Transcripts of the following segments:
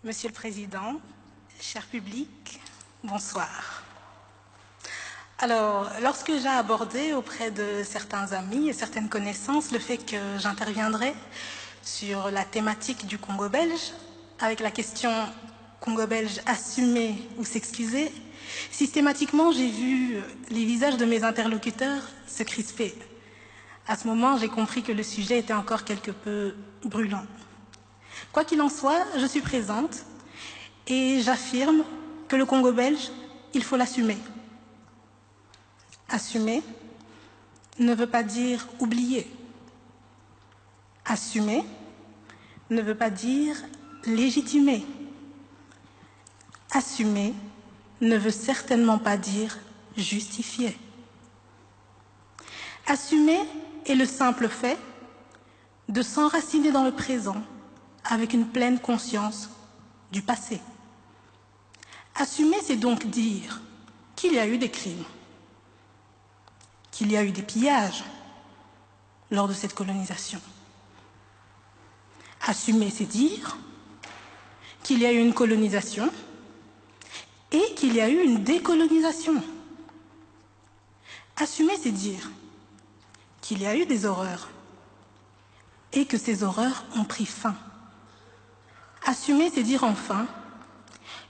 Monsieur le Président, cher public, bonsoir. Alors, lorsque j'ai abordé auprès de certains amis et certaines connaissances le fait que j'interviendrai sur la thématique du Congo belge, avec la question Congo belge assumer ou s'excuser, systématiquement j'ai vu les visages de mes interlocuteurs se crisper. À ce moment, j'ai compris que le sujet était encore quelque peu brûlant. Quoi qu'il en soit, je suis présente et j'affirme que le Congo belge, il faut l'assumer. Assumer ne veut pas dire oublier. Assumer ne veut pas dire légitimer. Assumer ne veut certainement pas dire justifier. Assumer est le simple fait de s'enraciner dans le présent avec une pleine conscience du passé. Assumer, c'est donc dire qu'il y a eu des crimes, qu'il y a eu des pillages lors de cette colonisation. Assumer, c'est dire qu'il y a eu une colonisation et qu'il y a eu une décolonisation. Assumer, c'est dire qu'il y a eu des horreurs et que ces horreurs ont pris fin. Assumer, c'est dire enfin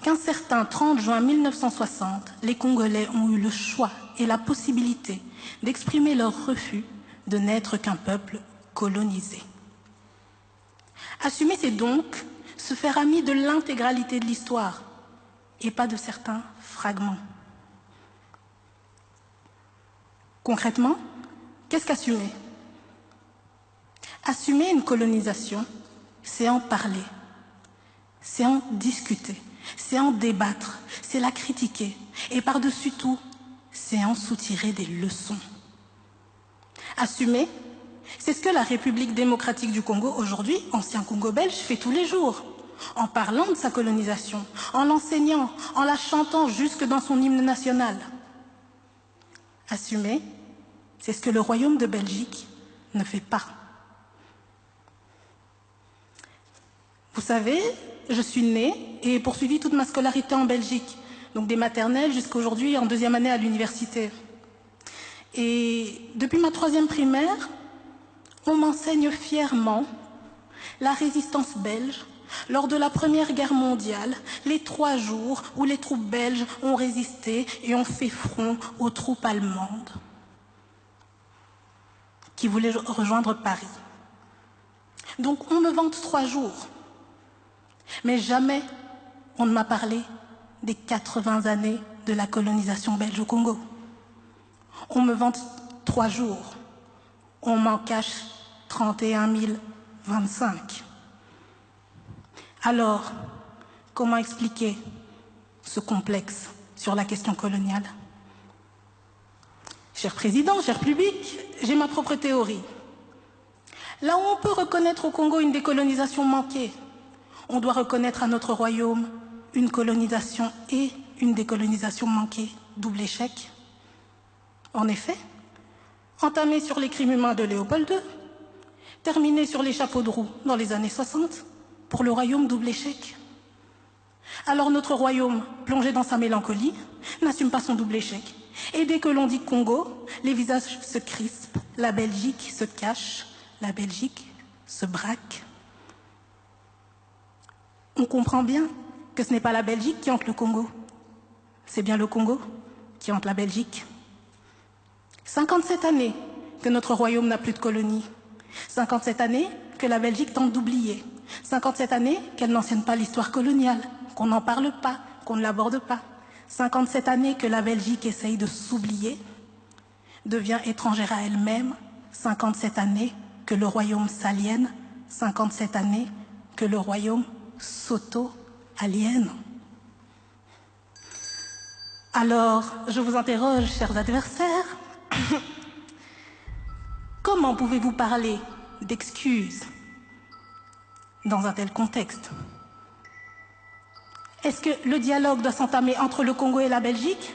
qu'un certain 30 juin 1960, les Congolais ont eu le choix et la possibilité d'exprimer leur refus de n'être qu'un peuple colonisé. Assumer, c'est donc se faire ami de l'intégralité de l'histoire et pas de certains fragments. Concrètement, qu'est-ce qu'assumer? Assumer une colonisation, c'est en parler, c'est en discuter, c'est en débattre, c'est la critiquer et par-dessus tout, c'est en soutirer des leçons. Assumer, c'est ce que la République démocratique du Congo, aujourd'hui, ancien Congo belge, fait tous les jours, en parlant de sa colonisation, en l'enseignant, en la chantant jusque dans son hymne national. Assumer, c'est ce que le Royaume de Belgique ne fait pas. Vous savez, je suis née et ai poursuivi toute ma scolarité en Belgique, donc des maternelles jusqu'à aujourd'hui en deuxième année à l'université. Et depuis ma troisième primaire, on m'enseigne fièrement la résistance belge lors de la Première Guerre mondiale, les 3 jours où les troupes belges ont résisté et ont fait front aux troupes allemandes qui voulaient rejoindre Paris. Donc on me vante 3 jours. Mais jamais on ne m'a parlé des 80 années de la colonisation belge au Congo. On me vante 3 jours. On m'en cache 31 025. Alors, comment expliquer ce complexe sur la question coloniale? Cher Président, cher public, j'ai ma propre théorie. Là où on peut reconnaître au Congo une décolonisation manquée, on doit reconnaître à notre royaume une colonisation et une décolonisation manquée, double échec. En effet, entamé sur les crimes humains de Léopold II, terminé sur les chapeaux de roue dans les années 60, pour le royaume double échec. Alors notre royaume, plongé dans sa mélancolie, n'assume pas son double échec. Et dès que l'on dit Congo, les visages se crispent, la Belgique se cache, la Belgique se braque. On comprend bien que ce n'est pas la Belgique qui hante le Congo, c'est bien le Congo qui hante la Belgique. 57 années que notre royaume n'a plus de colonie, 57 années que la Belgique tente d'oublier, 57 années qu'elle n'enseigne pas l'histoire coloniale, qu'on n'en parle pas, qu'on ne l'aborde pas, 57 années que la Belgique essaye de s'oublier, devient étrangère à elle-même, 57 années que le royaume s'aliène, 57 années que le royaume s'auto-aliène. Alors, je vous interroge, chers adversaires, comment pouvez-vous parler d'excuses dans un tel contexte? Est-ce que le dialogue doit s'entamer entre le Congo et la Belgique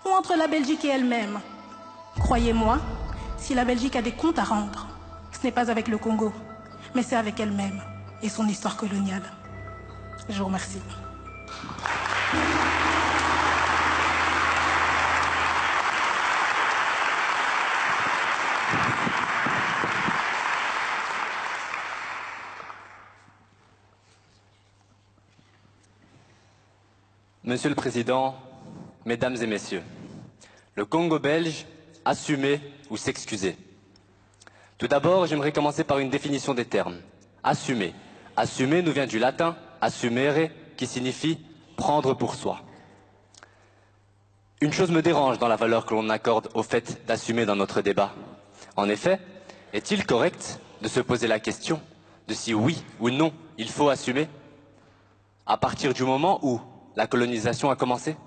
ou entre la Belgique et elle-même? Croyez-moi, si la Belgique a des comptes à rendre, ce n'est pas avec le Congo, mais c'est avec elle-même et son histoire coloniale. Je vous remercie. Monsieur le Président, Mesdames et Messieurs, le Congo belge, assumer ou s'excuser. Tout d'abord, j'aimerais commencer par une définition des termes. Assumer. Assumer nous vient du latin assumere, qui signifie prendre pour soi. Une chose me dérange dans la valeur que l'on accorde au fait d'assumer dans notre débat. En effet, est-il correct de se poser la question de si oui ou non il faut assumer à partir du moment où la colonisation a commencé,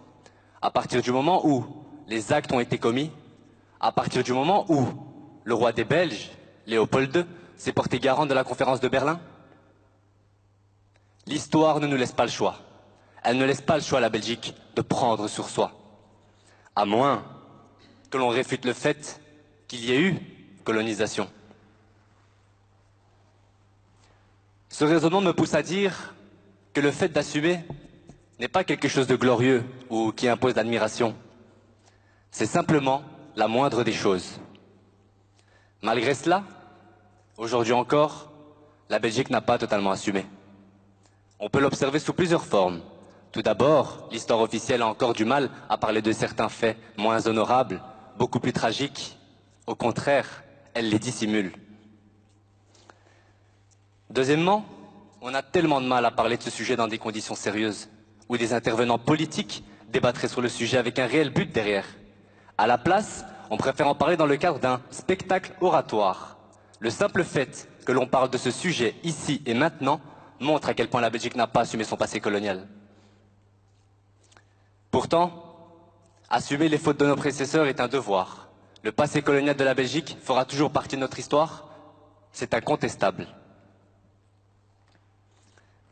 à partir du moment où les actes ont été commis, à partir du moment où le roi des Belges, Léopold II, s'est porté garant de la conférence de Berlin? L'histoire ne nous laisse pas le choix. Elle ne laisse pas le choix à la Belgique de prendre sur soi. À moins que l'on réfute le fait qu'il y ait eu colonisation. Ce raisonnement me pousse à dire que le fait d'assumer n'est pas quelque chose de glorieux ou qui impose l'admiration. C'est simplement la moindre des choses. Malgré cela, aujourd'hui encore, la Belgique n'a pas totalement assumé. On peut l'observer sous plusieurs formes. Tout d'abord, l'histoire officielle a encore du mal à parler de certains faits moins honorables, beaucoup plus tragiques. Au contraire, elle les dissimule. Deuxièmement, on a tellement de mal à parler de ce sujet dans des conditions sérieuses, où des intervenants politiques débattraient sur le sujet avec un réel but derrière. À la place, on préfère en parler dans le cadre d'un spectacle oratoire. Le simple fait que l'on parle de ce sujet ici et maintenant montre à quel point la Belgique n'a pas assumé son passé colonial. Pourtant, assumer les fautes de nos prédécesseurs est un devoir. Le passé colonial de la Belgique fera toujours partie de notre histoire. C'est incontestable.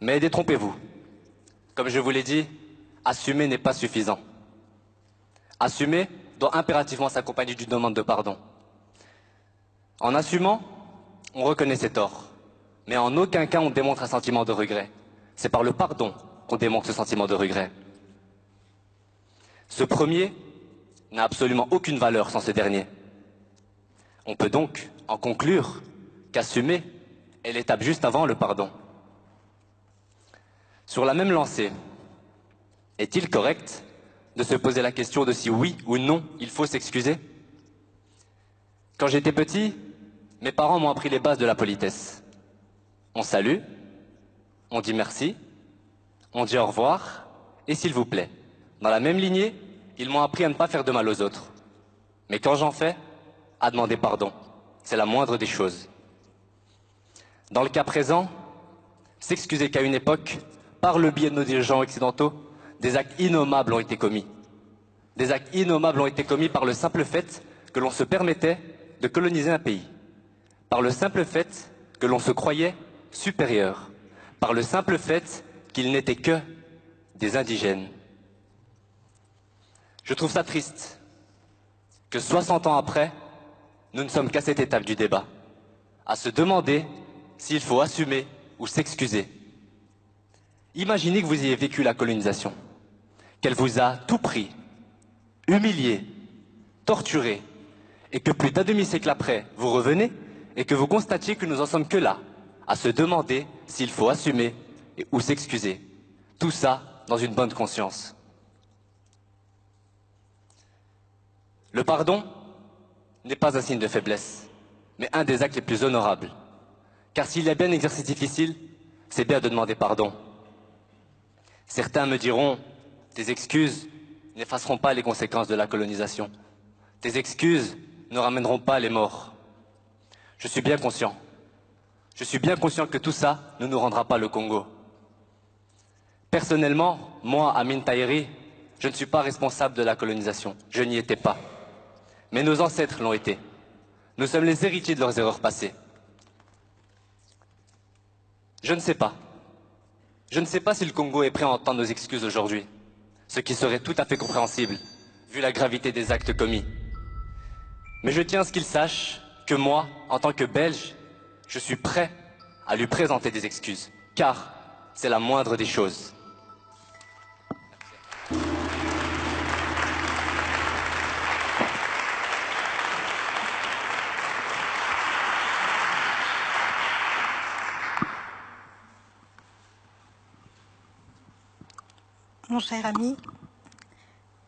Mais détrompez-vous. Comme je vous l'ai dit, assumer n'est pas suffisant. Assumer doit impérativement s'accompagner d'une demande de pardon. En assumant, on reconnaît ses torts, mais en aucun cas on démontre un sentiment de regret. C'est par le pardon qu'on démontre ce sentiment de regret. Ce premier n'a absolument aucune valeur sans ce dernier. On peut donc en conclure qu'assumer est l'étape juste avant le pardon. Sur la même lancée, est-il correct de se poser la question de si oui ou non il faut s'excuser? Quand j'étais petit, mes parents m'ont appris les bases de la politesse. On salue, on dit merci, on dit au revoir et s'il vous plaît. Dans la même lignée, ils m'ont appris à ne pas faire de mal aux autres. Mais quand j'en fais, à demander pardon. C'est la moindre des choses. Dans le cas présent, s'excuser qu'à une époque, par le biais de nos dirigeants occidentaux, des actes innommables ont été commis. Des actes innommables ont été commis par le simple fait que l'on se permettait de coloniser un pays. Par le simple fait que l'on se croyait supérieur. Par le simple fait qu'ils n'étaient que des indigènes. Je trouve ça triste que 60 ans après, nous ne sommes qu'à cette étape du débat, à se demander s'il faut assumer ou s'excuser. Imaginez que vous ayez vécu la colonisation, qu'elle vous a tout pris, humilié, torturé, et que plus d'un demi-siècle après, vous revenez et que vous constatiez que nous en sommes que là, à se demander s'il faut assumer ou s'excuser. Tout ça dans une bonne conscience. Le pardon n'est pas un signe de faiblesse, mais un des actes les plus honorables. Car s'il y a bien un exercice difficile, c'est bien de demander pardon. Certains me diront, tes excuses n'effaceront pas les conséquences de la colonisation. Tes excuses ne ramèneront pas les morts. Je suis bien conscient. Je suis bien conscient que tout ça ne nous rendra pas le Congo. Personnellement, moi, Amin Tahiri, je ne suis pas responsable de la colonisation. Je n'y étais pas. Mais nos ancêtres l'ont été. Nous sommes les héritiers de leurs erreurs passées. Je ne sais pas. Je ne sais pas si le Congo est prêt à entendre nos excuses aujourd'hui, ce qui serait tout à fait compréhensible, vu la gravité des actes commis. Mais je tiens à ce qu'il sache que moi, en tant que Belge, je suis prêt à lui présenter des excuses, car c'est la moindre des choses. Mon cher ami,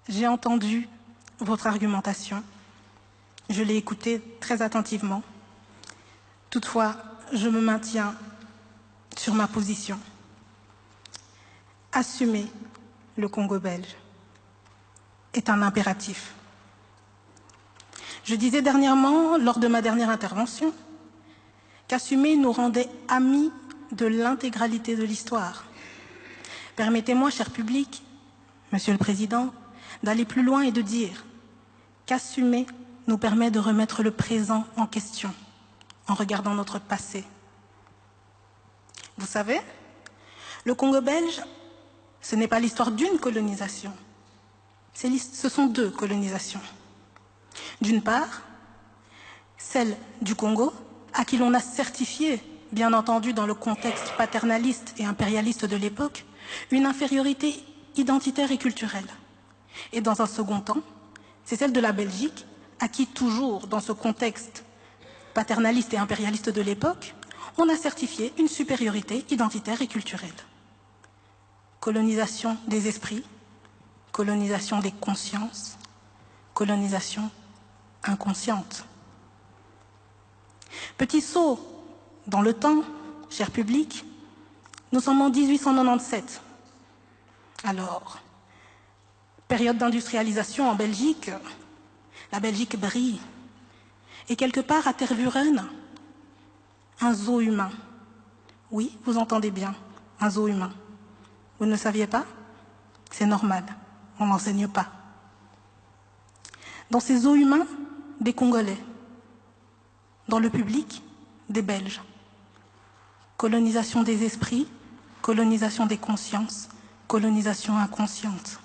j'ai entendu votre argumentation. Je l'ai écoutée très attentivement. Toutefois, je me maintiens sur ma position. Assumer le Congo belge est un impératif. Je disais dernièrement, lors de ma dernière intervention, qu'assumer nous rendait amis de l'intégralité de l'histoire. Permettez-moi, cher public, Monsieur le Président, d'aller plus loin et de dire qu'assumer nous permet de remettre le présent en question en regardant notre passé. Vous savez, le Congo belge, ce n'est pas l'histoire d'une colonisation, ce sont deux colonisations. D'une part, celle du Congo, à qui l'on a certifié, bien entendu dans le contexte paternaliste et impérialiste de l'époque, une infériorité identitaire et culturelle. Et dans un second temps, c'est celle de la Belgique, à qui toujours, dans ce contexte paternaliste et impérialiste de l'époque, on a certifié une supériorité identitaire et culturelle. Colonisation des esprits, colonisation des consciences, colonisation inconsciente. Petit saut dans le temps, cher public, nous sommes en 1897. Alors, période d'industrialisation en Belgique, la Belgique brille. Et quelque part à Tervuren, un zoo humain. Oui, vous entendez bien, un zoo humain. Vous ne saviez pas? C'est normal, on n'enseigne pas. Dans ces zoos humains, des Congolais. Dans le public, des Belges. Colonisation des esprits, colonisation des consciences, colonisation inconsciente,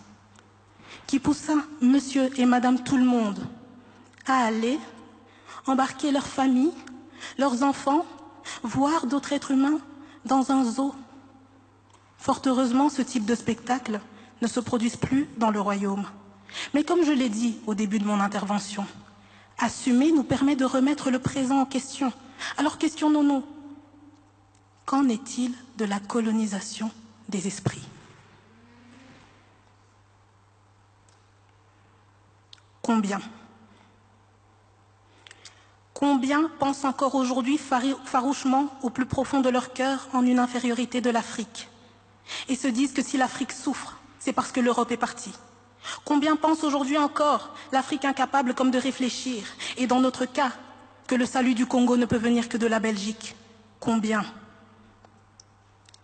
qui poussa monsieur et madame tout le monde à aller embarquer leurs familles, leurs enfants, voire d'autres êtres humains dans un zoo. Fort heureusement, ce type de spectacle ne se produise plus dans le royaume. Mais comme je l'ai dit au début de mon intervention, assumer nous permet de remettre le présent en question. Alors questionnons-nous. Qu'en est-il de la colonisation des esprits? Combien pensent encore aujourd'hui farouchement au plus profond de leur cœur en une infériorité de l'Afrique et se disent que si l'Afrique souffre, c'est parce que l'Europe est partie? Combien pensent aujourd'hui encore l'Afrique incapable comme de réfléchir et dans notre cas, que le salut du Congo ne peut venir que de la Belgique? Combien?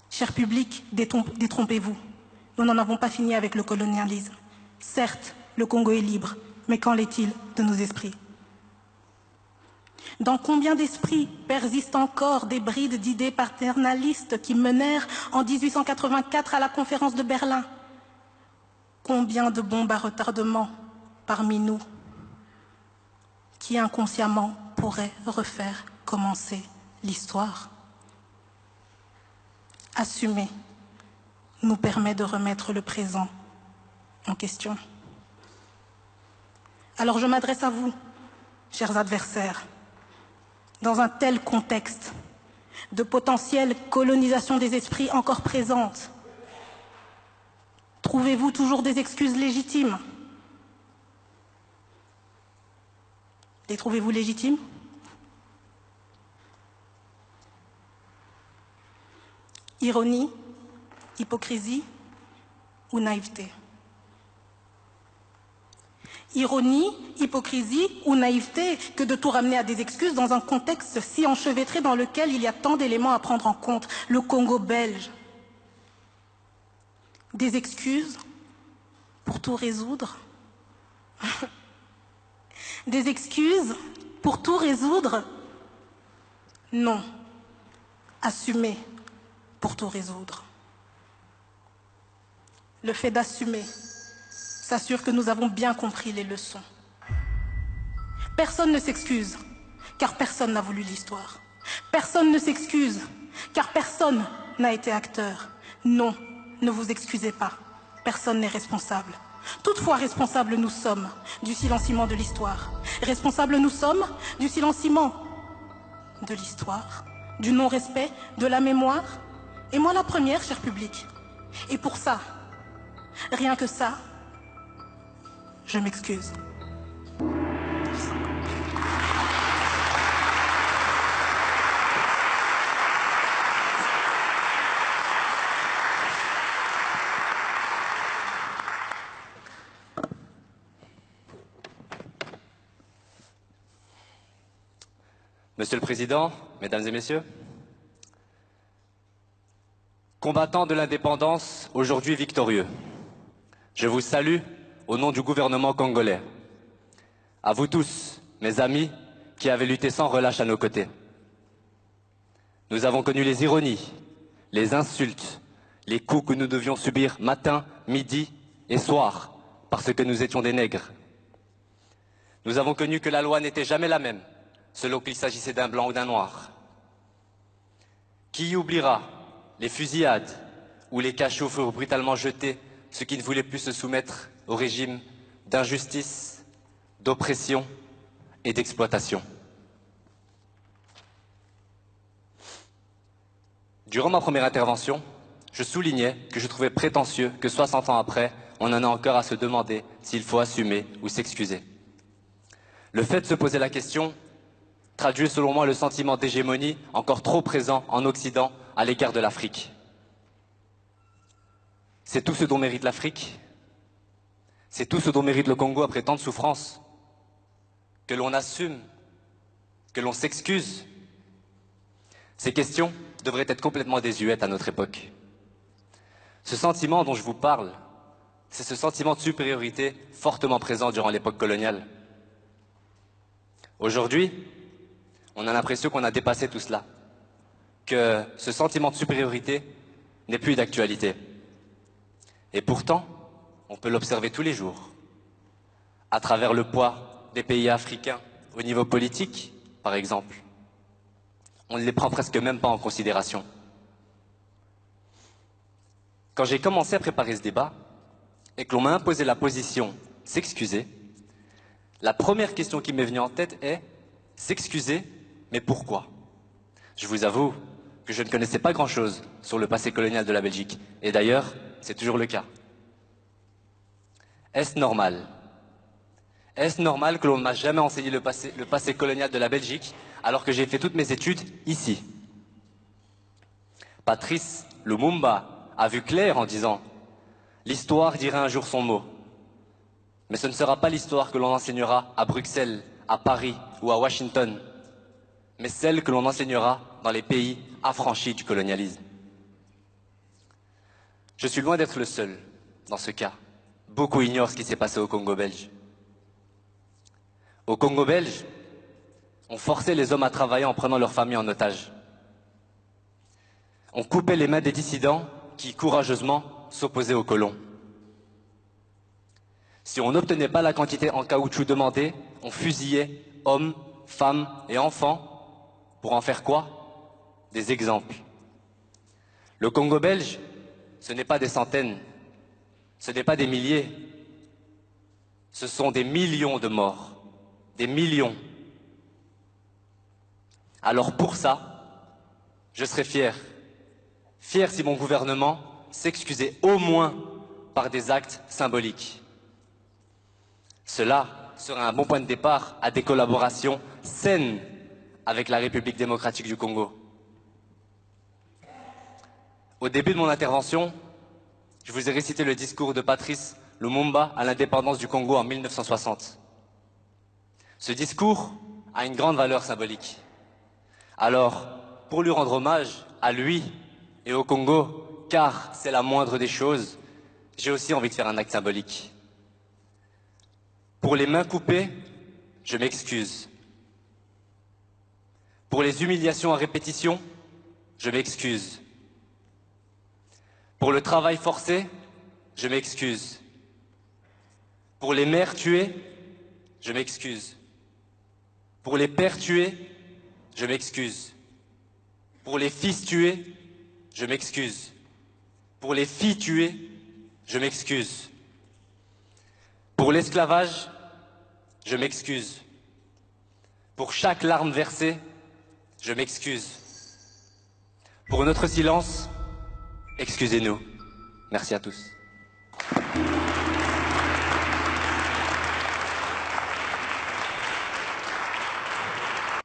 Cher public, détrompez-vous. Nous n'en avons pas fini avec le colonialisme. Certes, le Congo est libre, mais qu'en est-il de nos esprits? Dans combien d'esprits persistent encore des brides d'idées paternalistes qui menèrent en 1884 à la conférence de Berlin? Combien de bombes à retardement parmi nous qui inconsciemment pourraient refaire commencer l'histoire? Assumer nous permet de remettre le présent en question. Alors je m'adresse à vous, chers adversaires, dans un tel contexte de potentielle colonisation des esprits encore présente. Trouvez-vous toujours des excuses légitimes? Les trouvez-vous légitimes? Ironie, hypocrisie ou naïveté? Ironie, hypocrisie ou naïveté que de tout ramener à des excuses dans un contexte si enchevêtré dans lequel il y a tant d'éléments à prendre en compte, le Congo belge. Des excuses pour tout résoudre? Des excuses pour tout résoudre? Non. Assumer pour tout résoudre. Le fait d'assumer s'assure que nous avons bien compris les leçons. Personne ne s'excuse, car personne n'a voulu l'histoire. Personne ne s'excuse, car personne n'a été acteur. Non, ne vous excusez pas. Personne n'est responsable. Toutefois, responsables nous sommes du silenciement de l'histoire. Responsables nous sommes du silenciement de l'histoire, du non-respect, de la mémoire. Et moi la première, cher public. Et pour ça, rien que ça, je m'excuse. Monsieur le Président, Mesdames et Messieurs, combattants de l'indépendance, aujourd'hui victorieux, je vous salue au nom du gouvernement congolais. À vous tous, mes amis, qui avez lutté sans relâche à nos côtés. Nous avons connu les ironies, les insultes, les coups que nous devions subir matin, midi et soir, parce que nous étions des nègres. Nous avons connu que la loi n'était jamais la même, selon qu'il s'agissait d'un blanc ou d'un noir. Qui oubliera les fusillades ou les cachots furent brutalement jetés, ceux qui ne voulaient plus se soumettre au régime d'injustice, d'oppression et d'exploitation. Durant ma première intervention, je soulignais que je trouvais prétentieux que 60 ans après, on en a encore à se demander s'il faut assumer ou s'excuser. Le fait de se poser la question traduit selon moi le sentiment d'hégémonie encore trop présent en Occident à l'égard de l'Afrique. C'est tout ce dont mérite l'Afrique, c'est tout ce dont mérite le Congo après tant de souffrances, que l'on assume, que l'on s'excuse. Ces questions devraient être complètement désuètes à notre époque. Ce sentiment dont je vous parle, c'est ce sentiment de supériorité fortement présent durant l'époque coloniale. Aujourd'hui, on a l'impression qu'on a dépassé tout cela, que ce sentiment de supériorité n'est plus d'actualité. Et pourtant, on peut l'observer tous les jours, à travers le poids des pays africains au niveau politique, par exemple. On ne les prend presque même pas en considération. Quand j'ai commencé à préparer ce débat, et que l'on m'a imposé la position « s'excuser », la première question qui m'est venue en tête est « s'excuser, mais pourquoi ?» Je vous avoue que je ne connaissais pas grand-chose sur le passé colonial de la Belgique, et d'ailleurs, c'est toujours le cas. Est-ce normal? Est-ce normal que l'on ne m'a jamais enseigné le passé colonial de la Belgique, alors que j'ai fait toutes mes études ici? Patrice Lumumba a vu clair en disant « L'histoire dira un jour son mot ». Mais ce ne sera pas l'histoire que l'on enseignera à Bruxelles, à Paris ou à Washington, mais celle que l'on enseignera dans les pays affranchis du colonialisme. Je suis loin d'être le seul dans ce cas. Beaucoup ignorent ce qui s'est passé au Congo belge. Au Congo belge, on forçait les hommes à travailler en prenant leurs familles en otage. On coupait les mains des dissidents qui, courageusement, s'opposaient aux colons. Si on n'obtenait pas la quantité en caoutchouc demandée, on fusillait hommes, femmes et enfants. Pour en faire quoi? Des exemples. Le Congo belge, ce n'est pas des centaines, ce n'est pas des milliers, ce sont des millions de morts, des millions. Alors pour ça, je serais fier si mon gouvernement s'excusait au moins par des actes symboliques. Cela serait un bon point de départ à des collaborations saines avec la République démocratique du Congo. Au début de mon intervention, je vous ai récité le discours de Patrice Lumumba à l'indépendance du Congo en 1960. Ce discours a une grande valeur symbolique. Alors, pour lui rendre hommage à lui et au Congo, car c'est la moindre des choses, j'ai aussi envie de faire un acte symbolique. Pour les mains coupées, je m'excuse. Pour les humiliations à répétition, je m'excuse. Pour le travail forcé, je m'excuse. Pour les mères tuées, je m'excuse. Pour les pères tués, je m'excuse. Pour les fils tués, je m'excuse. Pour les filles tuées, je m'excuse. Pour l'esclavage, je m'excuse. Pour chaque larme versée, je m'excuse. Pour notre silence, excusez-nous. Merci à tous.